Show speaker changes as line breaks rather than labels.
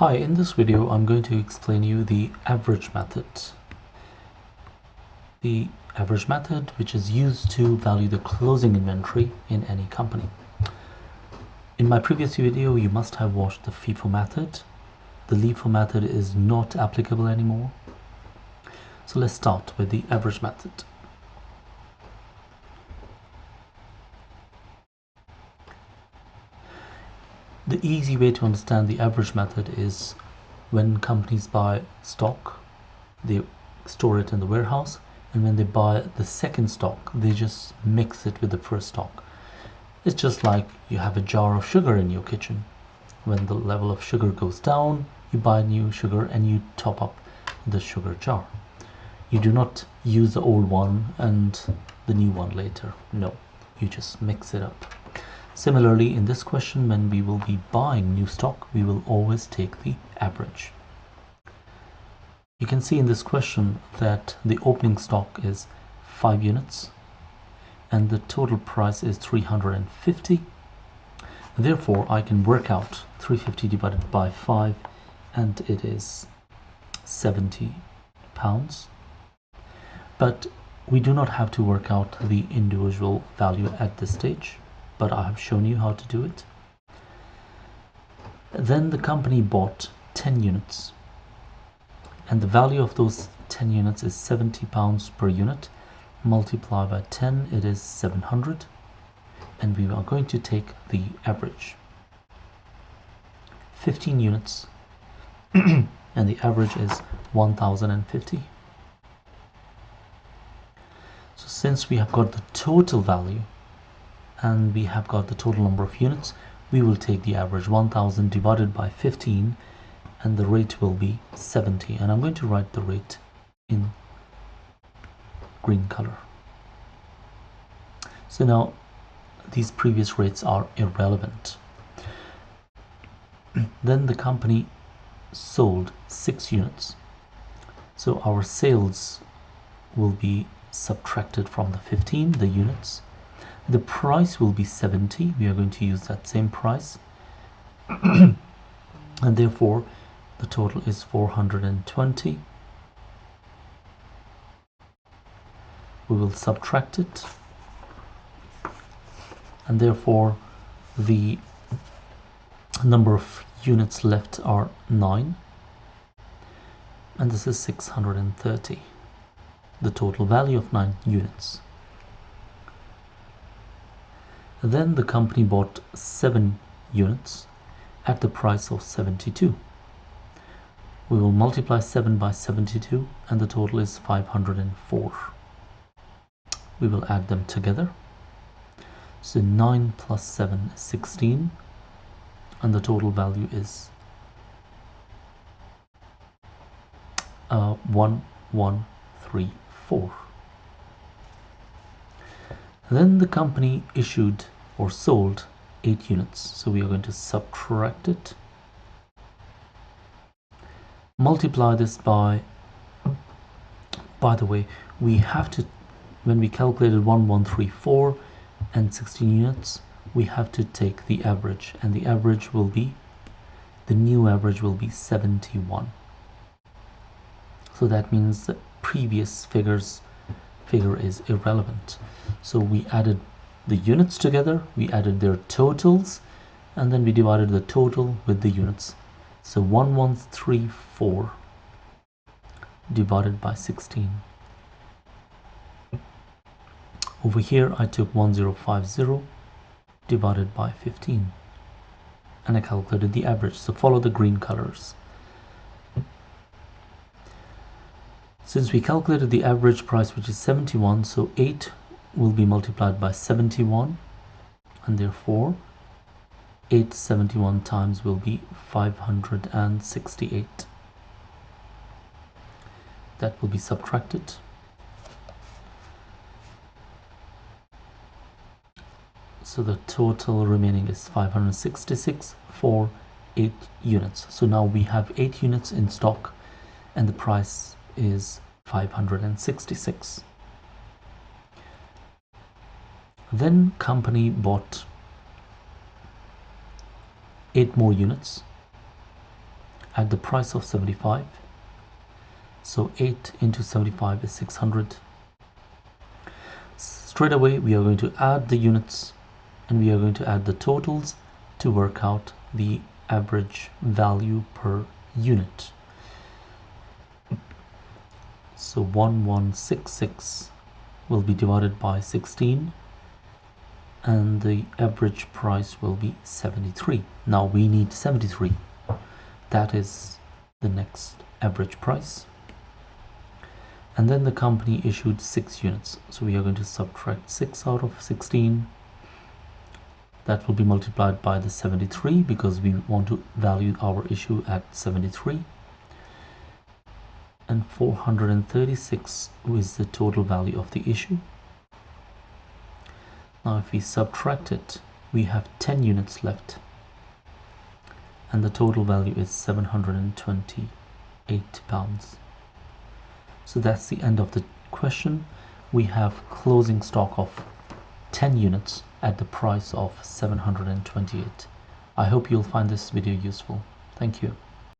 Hi, in this video I'm going to explain you the average method. The average method which is used to value the closing inventory in any company. In my previous video you must have watched the FIFO method. The LIFO method is not applicable anymore. So let's start with the average method. The easy way to understand the average method is when companies buy stock, they store it in the warehouse, and when they buy the second stock, they just mix it with the first stock. It's just like you have a jar of sugar in your kitchen. When the level of sugar goes down, you buy new sugar and you top up the sugar jar. You do not use the old one and the new one later. No, you just mix it up. Similarly, in this question, when we will be buying new stock, we will always take the average. You can see in this question that the opening stock is 5 units and the total price is 350. Therefore, I can work out 350 divided by 5 and it is 70 pounds. But we do not have to work out the individual value at this stage, but I have shown you how to do it. Then the company bought 10 units and the value of those 10 units is 70 pounds per unit. Multiply by 10, it is 700, and we are going to take the average. 15 units and the average is 1050. So since we have got the total value and we have got the total number of units, we will take the average 1000 divided by 15 and the rate will be 70, and I'm going to write the rate in green color. So now these previous rates are irrelevant. Then the company sold 6 units, so our sales will be subtracted from the 15, the units. The price will be 70. We are going to use that same price and therefore the total is 420. We will subtract it and therefore the number of units left are 9 and this is 630, the total value of 9 units. Then the company bought 7 units at the price of 72. We will multiply 7 by 72 and the total is 504. We will add them together. So 9 plus 7 is 16 and the total value is 1134. Then the company issued or sold 8 units. So we are going to subtract it. Multiply this by the way, we have to, when we calculated 1134 and 16 units, we have to take the average, and the average will be, the new average will be 71. So that means the previous figure is irrelevant. So we added the units together, we added their totals, and then we divided the total with the units. So 1134 divided by 16. Over here I took 1050 divided by 15 and I calculated the average. So follow the green colors. Since we calculated the average price, which is 71, so 8 will be multiplied by 71 and therefore 871 times will be 568. That will be subtracted. So the total remaining is 566 for 8 units. So now we have 8 units in stock and the price is 566. Then company bought 8 more units at the price of 75. So 8 into 75 is 600. Straight away we are going to add the units and we are going to add the totals to work out the average value per unit. So 1166 will be divided by 16 and the average price will be 73. Now we need 73. That is the next average price. And then the company issued 6 units. So we are going to subtract 6 out of 16. That will be multiplied by the 73 because we want to value our issue at 73. And 436 is the total value of the issue. Now if we subtract it, we have 10 units left. And the total value is £728. So that's the end of the question. We have closing stock of 10 units at the price of 728. I hope you'll find this video useful. Thank you.